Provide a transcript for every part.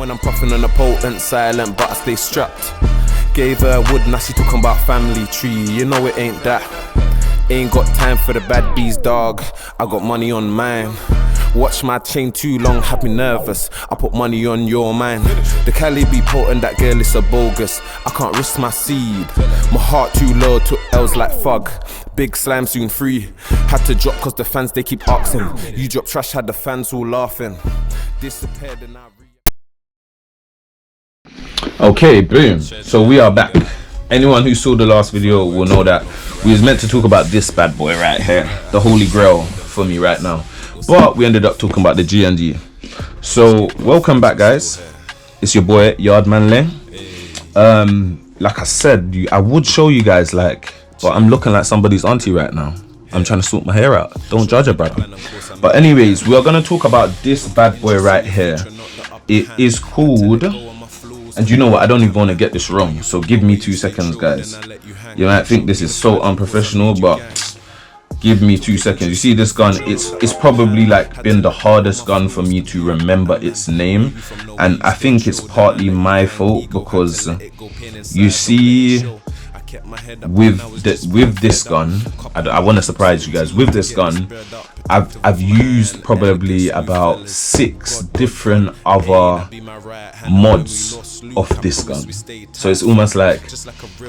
when I'm puffing on a potent, silent, but I stay strapped. Gave her wood, now she talking about family tree. You know it ain't that. Ain't got time for the bad bees, dog. I got money on mine. Watch my chain too long, have me nervous. I put money on your mind. The Cali be potent, that girl is a bogus. I can't risk my seed. My heart too low, took L's like fug. Big slime soon free. Had to drop cause the fans they keep asking. You drop trash, had the fans all laughing. Disappeared and I Okay, boom. So we are back. Anyone who saw the last video will know that we was meant to talk about this bad boy right here, the holy grail for me right now, but we ended up talking about the G&G. So welcome back, guys. It's your boy Yardman Leng. Like I said, I would show you guys, like, but I'm looking like somebody's auntie right now. I'm trying to sort my hair out. Don't judge a brother. But anyways, we are gonna talk about this bad boy right here. It is called, and you know what, I don't even want to get this wrong, so give me 2 seconds, guys. You might think this is so unprofessional, but give me 2 seconds. You see this gun, it's probably like been the hardest gun for me to remember its name, and I think it's partly my fault because you see with this gun, I want to surprise you guys. With this gun, I've used probably about 6 different other mods of this gun, so it's almost like,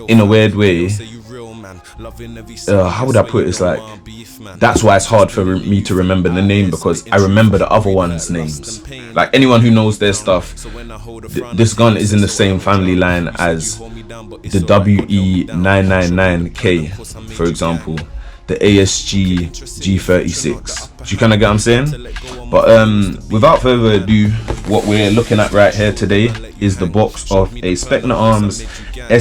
in a weird way, how would I put it, it's like, that's why it's hard for me to remember the name, because I remember the other ones' names. Like, anyone who knows their stuff, this gun is in the same family line as the WE999K, for example, the ASG G36. Do you kind of get what I'm saying? But without further ado, what we're looking at right here today is the box of a Specna Arms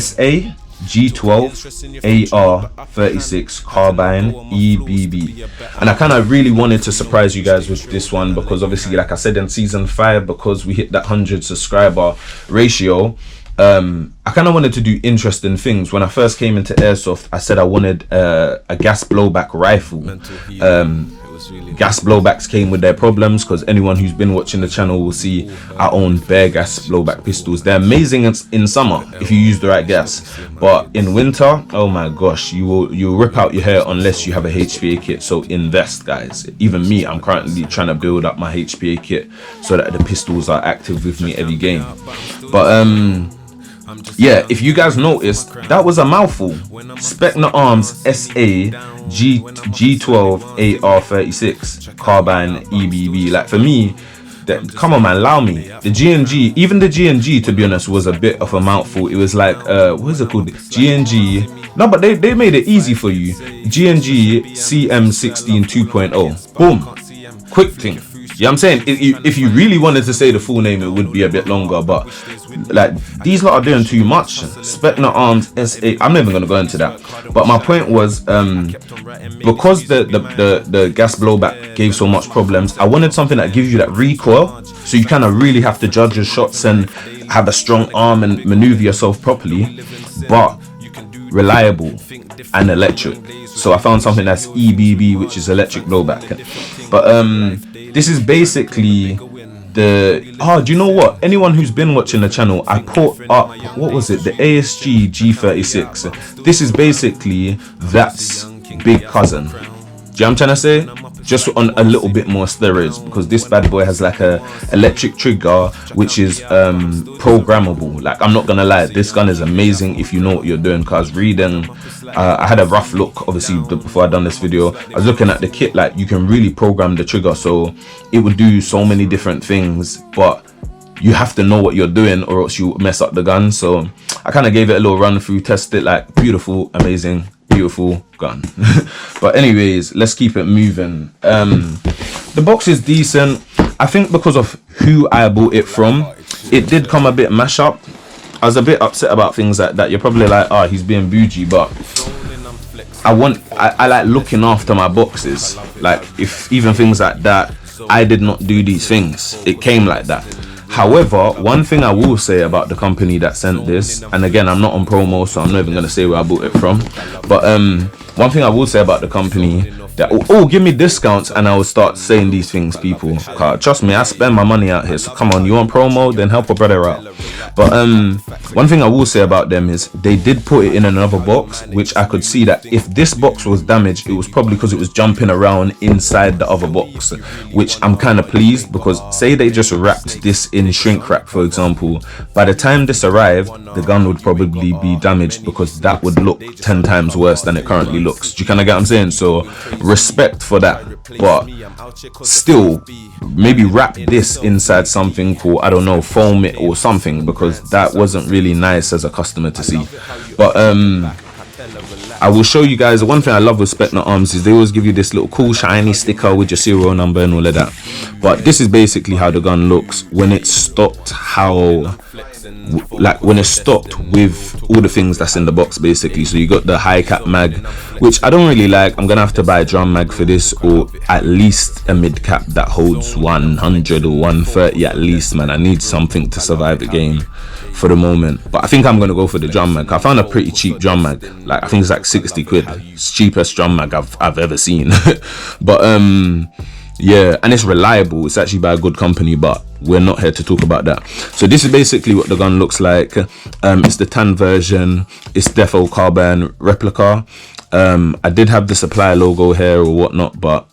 SA G12 AR-36 carbine EBB, and I kind of really wanted to surprise you guys with this one, because obviously, like I said in season 5, because we hit that 100 subscriber ratio, I kind of wanted to do interesting things. When I first came into Airsoft, I said I wanted a gas blowback rifle. Gas blowbacks came with their problems, because anyone who's been watching the channel will see I own bare gas blowback pistols. They're amazing in summer if you use the right gas, but in winter, oh my gosh, you'll rip out your hair unless you have a HPA kit. So invest, guys. Even me, I'm currently trying to build up my HPA kit so that the pistols are active with me every game. But yeah, if you guys noticed, that was a mouthful. Specna Arms SA G12 AR-36 carbine EBB. Like, for me, come on man, allow me. The G&G, even the G&G, to be honest, was a bit of a mouthful. It was like, what is it called? G&G. No, but they made it easy for you. G&G CM16 2.0. Boom. Quick thing. Yeah, I'm saying, if you really wanted to say the full name, it would be a bit longer, but like, these lot are doing too much. Specna Arms SA, I'm not even gonna go into that. But my point was, because the gas blowback gave so much problems, I wanted something that gives you that recoil, so you kind of really have to judge your shots and have a strong arm and maneuver yourself properly, but reliable and electric. So I found something that's EBB, which is electric blowback. But this is basically the, do you know what, anyone who's been watching the channel, I put up, what was it, the ASG G36. This is basically that's big cousin. Do you know what I'm trying to say? Just on a little bit more steroids, because this bad boy has like a electric trigger which is programmable. Like, I'm not gonna lie, this gun is amazing if you know what you're doing. Cause reading, I had a rough look obviously before I done this video. I was looking at the kit, like, you can really program the trigger, so it would do so many different things, but you have to know what you're doing or else you mess up the gun. So I kind of gave it a little run through, test it, like, beautiful, amazing, beautiful gun. But anyways, let's keep it moving. The box is decent. I think because of who I bought it from, it did come a bit mash up. I was a bit upset about things like that. You're probably like, oh, he's being bougie, but I like looking after my boxes. Like, if even things like that, I did not do these things, it came like that. However, one thing I will say about the company that sent this, and again, I'm not on promo, so I'm not even going to say where I bought it from, but one thing I will say about the company, that, oh, give me discounts, and I will start saying these things, people. Trust me, I spend my money out here, so come on, you want promo, then help a brother out. But one thing I will say about them is they did put it in another box, which I could see that if this box was damaged, it was probably because it was jumping around inside the other box, which I'm kind of pleased, because say they just wrapped this in shrink wrap, for example, by the time this arrived, the gun would probably be damaged, because that would look 10 times worse than it currently looks. Do you kind of get what I'm saying? So respect for that, but still maybe wrap this inside something called, I don't know, foam it or something, because that wasn't really nice as a customer to see. But I will show you guys. The one thing I love with Specna arms is they always give you this little cool shiny sticker with your serial number and all of that. But this is basically how the gun looks when it's stocked, when it's stocked with all the things that's in the box, basically. So you got the high cap mag, which I don't really like. I'm gonna have to buy a drum mag for this, or at least a mid cap that holds 100 or 130 at least, man. I need something to survive the game for the moment. But I think I'm gonna go for the drum mag. I found a pretty cheap drum mag, like I think it's like 60 quid. It's cheapest drum mag I've ever seen. But yeah, and it's reliable. It's actually by a good company, but we're not here to talk about that. So this is basically what the gun looks like. It's the tan version. It's defo carbine replica. I did have the supplier logo here or whatnot, but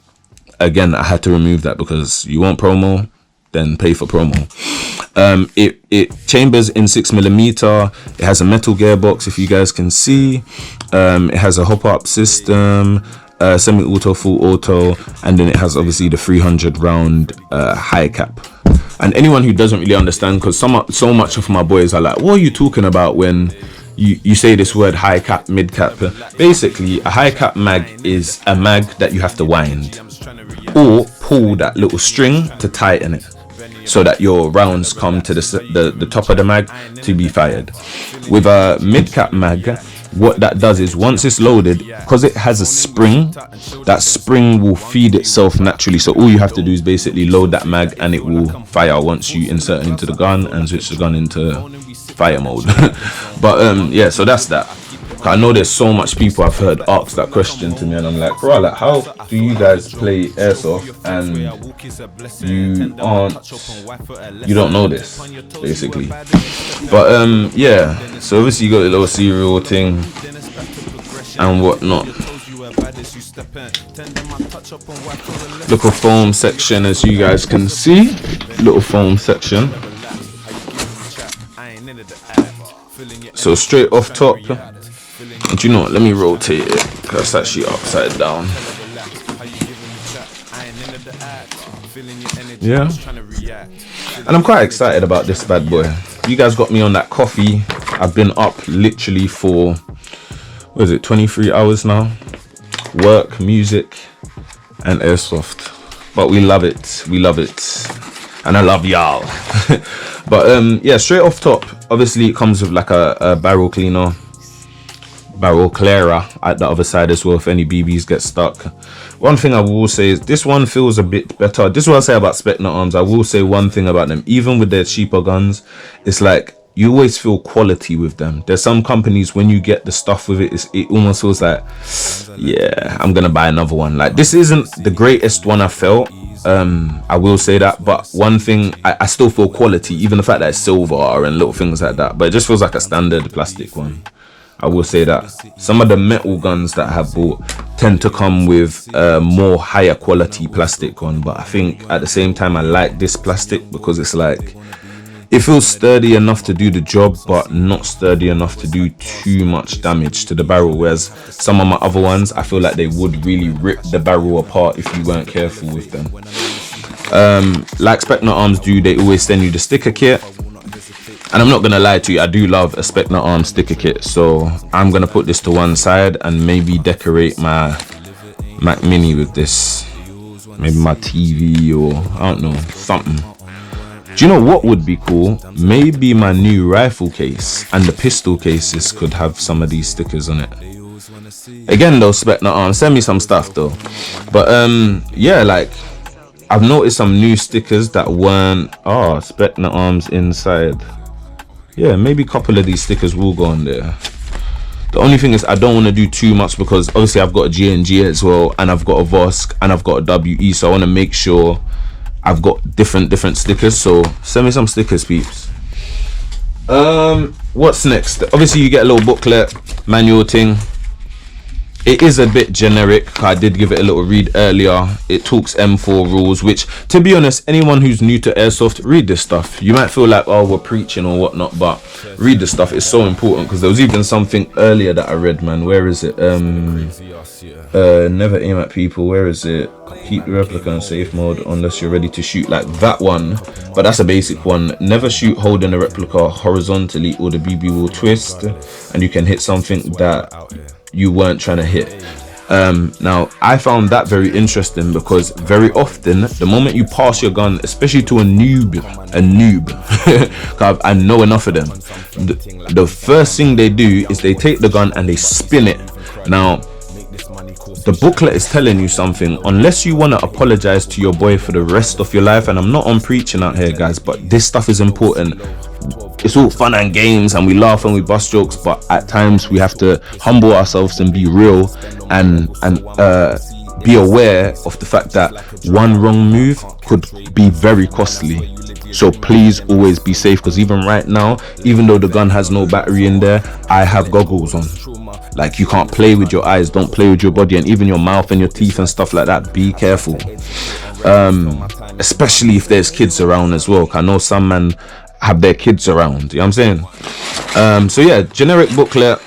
again, I had to remove that because you want promo, then pay for promo. It chambers in 6mm. It has a metal gearbox, if you guys can see. It has a hop-up system, semi-auto, full auto, and then it has obviously the 300 round high cap. And anyone who doesn't really understand, because so much of my boys are like, what are you talking about when you say this word high cap, mid cap? Basically, a high cap mag is a mag that you have to wind or pull that little string to tighten it, so that your rounds come to the top of the mag to be fired. With a mid cap mag, what that does is once it's loaded, because it has a spring, that spring will feed itself naturally. So all you have to do is basically load that mag and it will fire once you insert it into the gun and switch the gun into fire mode. But yeah, so that's that. I know there's so much people I've heard ask that question to me, and I'm like, bro, like, how do you guys play airsoft and you don't know this, basically? But yeah, so obviously you got a little serial thing and whatnot. Little foam section, as you guys can see, little foam section. So straight off top. And you know what, let me rotate it because it's actually upside down. Yeah, and I'm quite excited about this bad boy. You guys got me on that coffee. I've been up literally for, what is it, 23 hours now. Work, music, and airsoft. But we love it, and I love y'all. But yeah, straight off top, obviously it comes with like a barrel cleaner, barrel clearer at the other side as well if any BBs get stuck. One thing I will say is this one feels a bit better. This is what I say about Specna arms. I will say one thing about them, even with their cheaper guns, it's like you always feel quality with them. There's some companies, when you get the stuff with it, it almost feels like, yeah, I'm gonna buy another one. Like, this isn't the greatest one I felt, I will say that, but one thing, I still feel quality, even the fact that it's silver and little things like that, but it just feels like a standard plastic one. I will say that some of the metal guns that I have bought tend to come with more higher quality plastic one, but I think at the same time I like this plastic because it's like, it feels sturdy enough to do the job but not sturdy enough to do too much damage to the barrel, whereas some of my other ones I feel like they would really rip the barrel apart if you weren't careful with them. Like Specna arms do, they always send you the sticker kit. And I'm not gonna lie to you, I do love a Specna arm sticker kit, so I'm gonna put this to one side and maybe decorate my Mac Mini with this, maybe my TV or I don't know, something. Do you know what would be cool? Maybe my new rifle case and the pistol cases could have some of these stickers on it. Again though, Specna arms, send me some stuff though. But yeah, like I've noticed some new stickers that weren't Specna arms inside. Yeah, maybe a couple of these stickers will go on there. The only thing is I don't want to do too much because obviously I've got a G&G as well, and I've got a Vosk, and I've got a WE, so I want to make sure I've got different stickers. So send me some stickers, peeps. What's next? Obviously you get a little booklet, manual thing. It is a bit generic. I did give it a little read earlier. It talks M4 rules, which, to be honest, anyone who's new to airsoft, read this stuff. You might feel like, oh, we're preaching or whatnot, but read the stuff. It's so important, because there was even something earlier that I read, man. Where is it? Never aim at people. Where is it? Keep the replica in safe mode unless you're ready to shoot. Like that one, but that's a basic one. Never shoot holding the replica horizontally, or the BB will twist and you can hit something that you weren't trying to hit. Now I found that very interesting, because very often the moment you pass your gun, especially to a noob, I know enough of them, the first thing they do is they take the gun and they spin it. Now the booklet is telling you something. Unless you want to apologize to your boy for the rest of your life, and I'm not on preaching out here, guys, but this stuff is important. It's all fun and games and we laugh and we bust jokes, but at times we have to humble ourselves and be real, and be aware of the fact that one wrong move could be very costly. So please always be safe, because even right now, even though the gun has no battery in there, I have goggles on. Like, you can't play with your eyes, don't play with your body, and even your mouth and your teeth and stuff like that. Be careful, especially if there's kids around as well. I know some men have their kids around, you know what I'm saying? So yeah, generic booklet.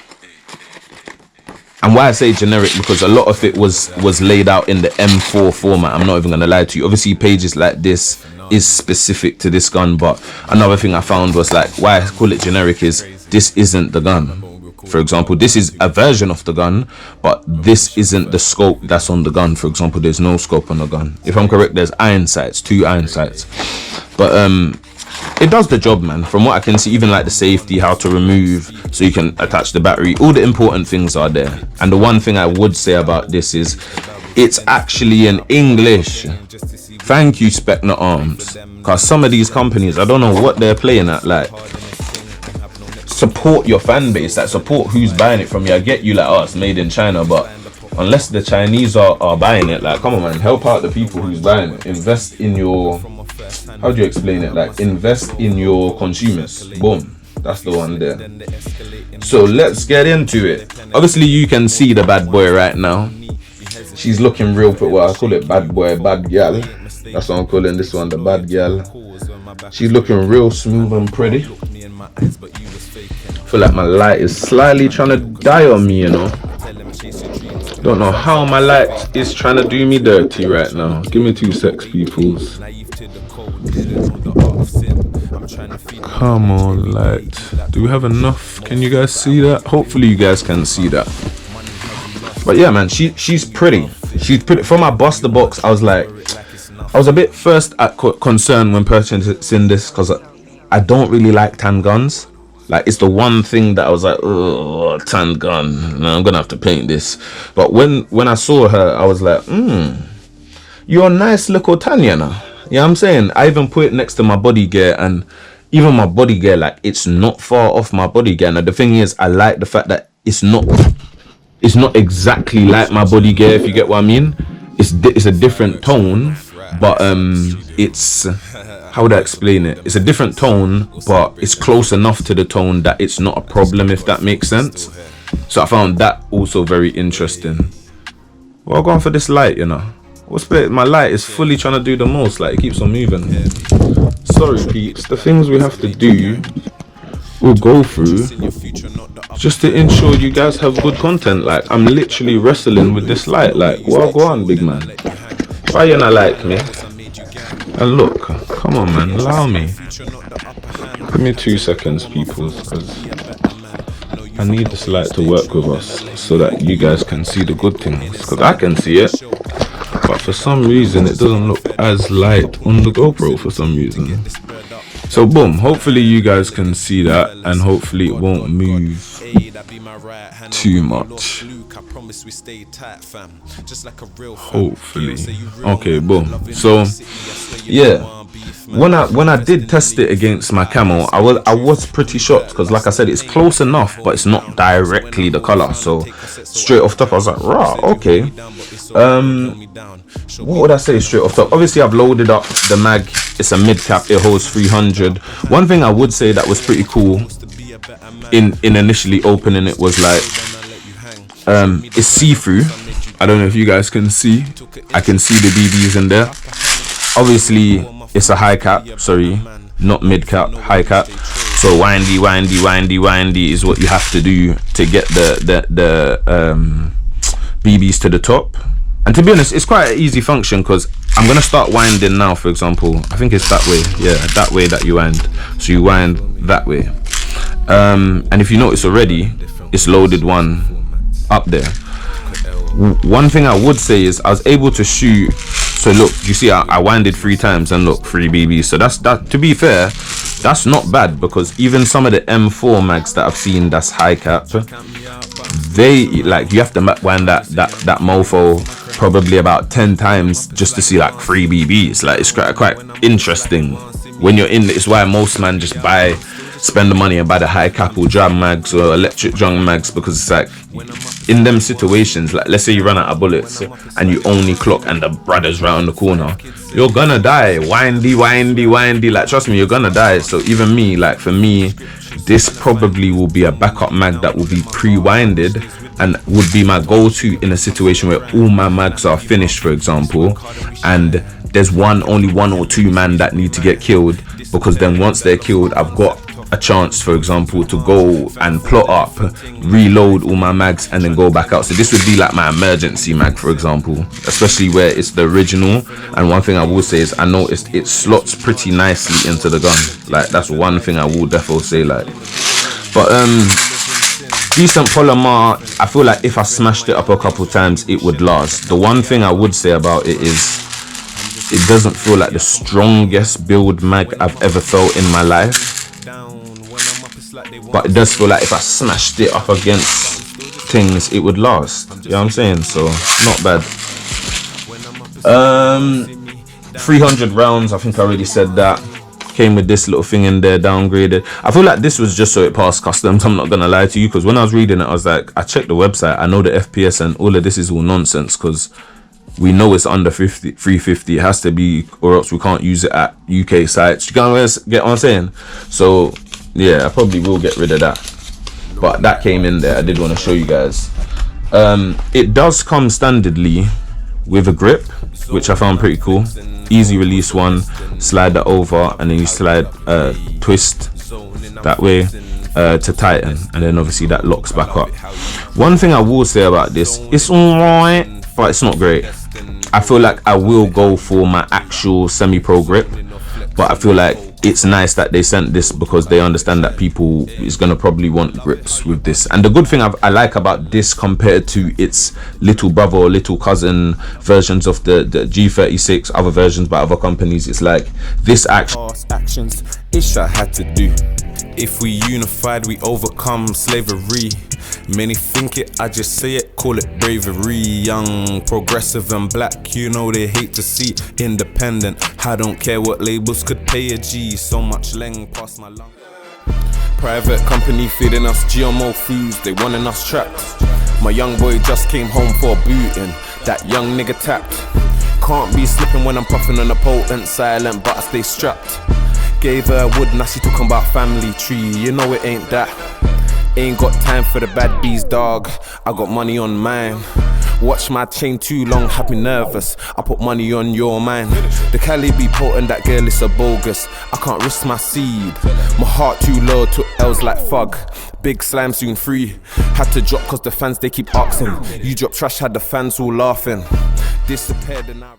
And why I say generic, because a lot of it was laid out in the M4 format. I'm not even gonna lie to you. Obviously pages like this is specific to this gun, but another thing I found was, like, why I call it generic is this isn't the gun. For example, this is a version of the gun, but this isn't the scope that's on the gun. For example, there's no scope on the gun. If I'm correct, there's iron sights, 2 iron sights. But it does the job, man. From what I can see, even like the safety, how to remove so you can attach the battery, all the important things are there. And the one thing I would say about this is it's actually in English. Thank you, Specna Arms, because some of these companies, I don't know what they're playing at. Like, support your fan base, like support who's buying it from you. I get you, like, oh, it's made in China, but unless the Chinese are buying it, like, come on, man, help out the people who's buying it. Invest in your, how do you explain it, like, invest in your consumers. Boom, that's the one there. So let's get into it. Obviously you can see the bad boy right now. She's looking real pretty. Well, I call it bad boy, bad gal. That's what I'm calling this one, the bad gal. She's looking real smooth and pretty. I feel like my light is slightly trying to die on me, you know. Don't know how my light is trying to do me dirty right now. Give me 2 secs, peoples. Come on, light. Do we have enough? Can you guys see that? Hopefully you guys can see that. But yeah, man, she's pretty. She's pretty. From my Buster box, I was a bit first concerned when purchasing this, because I don't really like tan guns. Like, it's the one thing that I was like, oh, tan gun, no, I'm gonna have to paint this. But when I saw her, I was like, you're a nice little Tanya now. You know what I'm saying? I even put it next to my body gear, and even my body gear, like, it's not far off my body gear. Now the thing is, I like the fact that it's not exactly like my body gear, if you get what I mean. It's a different tone, but it's, how would I explain it? It's a different tone, but it's close enough to the tone that it's not a problem, if that makes sense. So I found that also very interesting. Well, going for this light, you know. My light is fully trying to do the most. Like, it keeps on moving. Sorry, peeps. The things we have to do, we'll go through, just to ensure you guys have good content. Like, I'm literally wrestling with this light. Like, well, go on, big man. Why you not like me? And look, come on, man, allow me. Give me 2 seconds, people, because I need this light to work with us so that you guys can see the good things. Because I can see it, but for some reason it doesn't look as light on the GoPro for some reason. So boom, hopefully you guys can see that, and hopefully it won't move too much. promise we stay tight, fam. Just like a real hopefully. Okay, boom. So yeah, when I did test it against my camo, I was pretty shocked, because like I said, it's close enough, but it's not directly the color. So straight off top I was like, rah, okay. What would I say straight off top? Obviously I've loaded up the mag. It's a mid cap, it holds 300. One thing I would say that was pretty cool in initially opening it was like, it's see-through. I don't know if you guys can see. I can see the BBs in there. Obviously it's a high cap, sorry, not mid cap, high cap. So windy is what you have to do to get the BBs to the top. And to be honest, it's quite an easy function, because I'm gonna start winding now. For example, I think it's that way. Yeah, that way that you wind. So you wind that way. And if you notice already, it's loaded one up there. One thing I would say is I was able to shoot. So look, you see, I winded 3 times and look, 3 BBs. So that. To be fair, that's not bad, because even some of the M4 mags that I've seen that's high cap, they like, you have to wind that mofo probably about 10 times just to see like 3 BBs. Like, it's quite interesting when you're in. It's why most man just spend the money and buy the high cap or drum mags or electric drum mags, because it's like, in them situations, like let's say you run out of bullets and you only clock and the brother's right on the corner, you're gonna die. Windy, like trust me, you're gonna die. So even me, like for me, this probably will be a backup mag that will be pre-winded and would be my go-to in a situation where all my mags are finished, for example, and there's only one or two man that need to get killed, because then once they're killed, I've got a chance, for example, to go and plot up, reload all my mags, and then go back out. So this would be like my emergency mag, for example, especially where it's the original. And one thing I will say is I noticed it slots pretty nicely into the gun. Like, that's one thing I will definitely say. Like, but decent polymer. I feel like if I smashed it up a couple times, it would last. The one thing I would say about it is it doesn't feel like the strongest build mag I've ever felt in my life. But it does feel like if I smashed it up against things, it would last. You know what I'm saying? So not bad. 300 rounds, I think I already said that. Came with this little thing in there, downgraded. I feel like this was just so it passed customs. I'm not gonna lie to you, because when I was reading it, I was like, I checked the website, I know the FPS, and all of this is all nonsense, because we know it's under 350. It has to be, or else we can't use it at UK sites. You get what I'm saying? So yeah, I probably will get rid of that. But that came in there. I did want to show you guys. It does come standardly with a grip, which I found pretty cool. Easy release one. Slide that over, and then you slide twist that way to tighten, and then obviously that locks back up. One thing I will say about this, it's alright, but it's not great. I feel like I will go for my actual semi-pro grip, but I feel like it's nice that they sent this, because they understand that people is going to probably want grips with this. And the good thing I like about this compared to its little brother or little cousin versions of the G36, other versions by other companies, it's like this actions ish I had to do. If we unified, we overcome slavery. Many think it, I just say it, call it bravery. Young, progressive and black, you know they hate to see independent. I don't care what labels could pay a G. So much leng past my lung. Private company feeding us GMO foods, they wanting us trapped. My young boy just came home for a booting, that young nigga tapped. Can't be slipping when I'm puffing on a potent, silent but I stay strapped. Gave her wood, now she talking about family tree, you know it ain't that. Ain't got time for the bad bees, dog, I got money on mine. Watch my chain too long, had me nervous, I put money on your mind. The Cali be potent, that girl is a bogus, I can't risk my seed. My heart too low, took L's like fug. Big slime soon free. Had to drop cause the fans they keep asking. You drop trash, had the fans all laughing. Disappeared and I